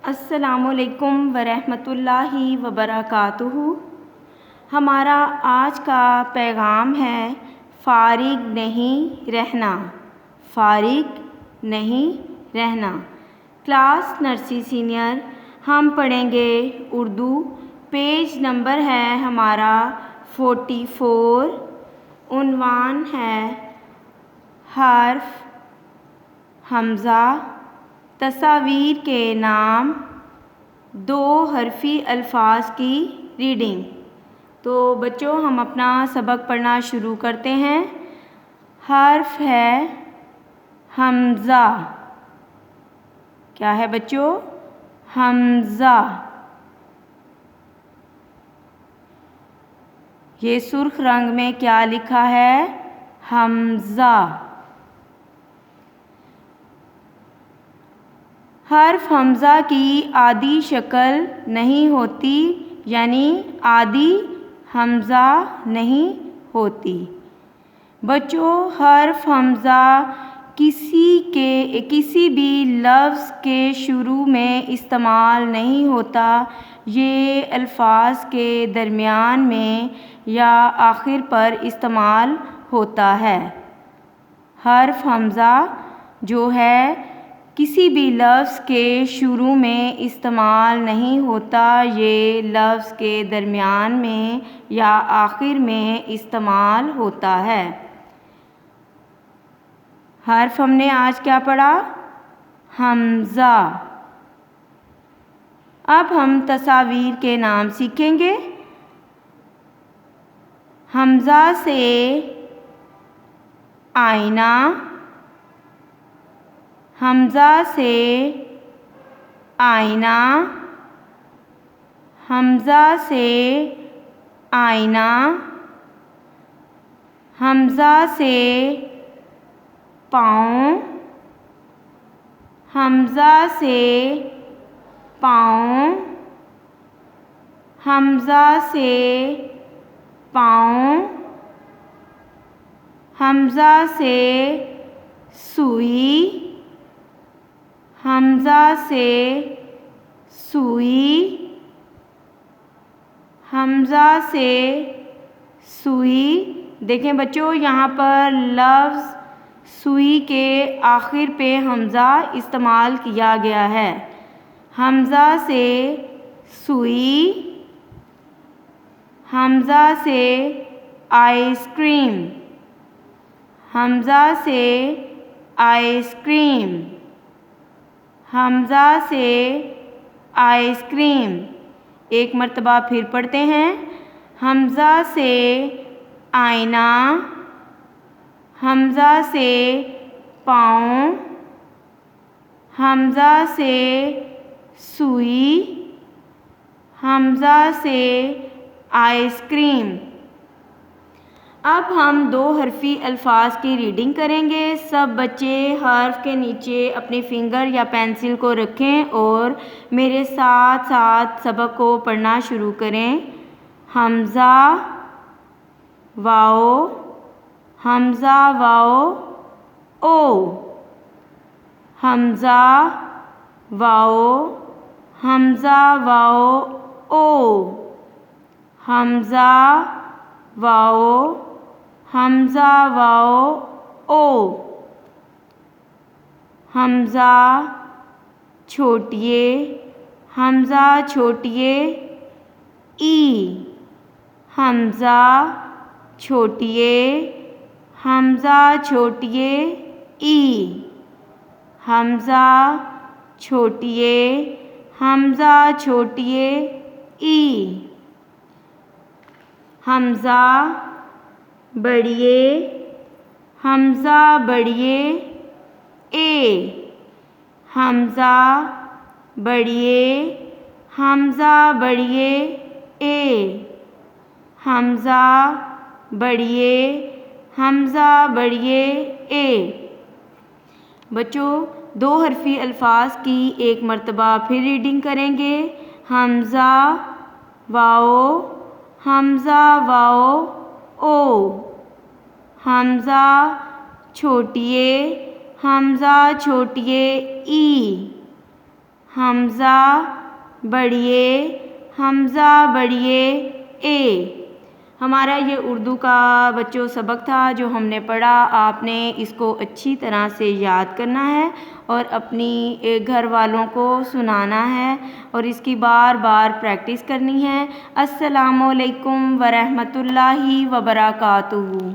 अस्सलामुअलैकुम वरहमतुल्लाहि वबरकातुहू। हमारा आज का पैगाम है फ़ारिग नहीं रहना, फ़ारिग नहीं रहना। क्लास नर्सरी सीनियर हम पढ़ेंगे उर्दू। पेज नंबर है हमारा 44। उन्वान है हर्फ हमज़ा। तस्वीर के नाम। दो हरफ़ी अल्फाज की रीडिंग। तो बच्चों हम अपना सबक पढ़ना शुरू करते हैं। हर्फ है हमज़ा। क्या है बच्चों? हमज़ा। ये सुर्ख रंग में क्या लिखा है? हमज़ा। हर्फ हमज़ा की आदि शक्ल नहीं होती, यानी आदि हमज़ा नहीं होती। बच्चों हर्फ हमज़ा किसी भी लफ्ज़ के शुरू में इस्तेमाल नहीं होता। ये अल्फाज के दरमियान में या आखिर पर इस्तेमाल होता है। हर्फ हमज़ा जो है किसी भी लफ्ज़ के शुरू में इस्तेमाल नहीं होता। ये लफ्ज़ के दरमियान में या आखिर में इस्तेमाल होता है। हर्फ हमने आज क्या पढ़ा? हमज़ा। अब हम तस्वीर के नाम सीखेंगे। हमज़ा से आईना, हमज़ा से आईना, हमज़ा से आईना, हमज़ा से पाँव, हमज़ा से पाँव, हमज़ा से पाँव, हमज़ा से सुई, हमज़ा से सुई, हमज़ा से सुई। देखें बच्चों यहाँ पर लफ्ज़ सुई के आखिर पे हमज़ा इस्तेमाल किया गया है। हमज़ा से सुई, हमज़ा से आइसक्रीम, हमज़ा से आइसक्रीम, हमज़ा से आइसक्रीम। एक मर्तबा फिर पढ़ते हैं। हमज़ा से आईना, हमज़ा से पाँव, हमज़ा से सुई, हमज़ा से आइसक्रीम। अब हम दो हरफ़ी अल्फाज की रीडिंग करेंगे। सब बच्चे हर्फ के नीचे अपने फिंगर या पेंसिल को रखें और मेरे साथ साथ सबक को पढ़ना शुरू करें। हमज़ा वाओ, हमज़ा वाओ ओ, हमज़ा वाओ, हमज़ा वाओ ओ, हमज़ा वाओ, हमज़ा वाओ ओ। हमज़ा छोटिए, हमज़ा छोटिए ई, हमज़ा छोटिए, हमज़ा छोटिए ई, हमज़ा छोटिए, हमज़ा छोटिए ई। हमज़ा बढ़िए, हमज़ा बढ़िए ए, हमज़ा बढ़िए, हमज़ा बढ़िए ए, हमज़ा बढ़िए, हमज़ा बढ़िए ए। बच्चों दो हरफ़ी अल्फाज की एक मर्तबा फिर रीडिंग करेंगे। हमज़ा वाओ, हमज़ा वाओ ओ, हमज़ा छोटिए, हमज़ा छोटिए ई, हमज़ा बढ़िए ए। हमारा ये उर्दू का बच्चों सबक था जो हमने पढ़ा। आपने इसको अच्छी तरह से याद करना है और अपनी घर वालों को सुनाना है और इसकी बार बार प्रैक्टिस करनी है। अस्सलामु अलैकुम वरहमतुल्लाहि वबरकातुहू।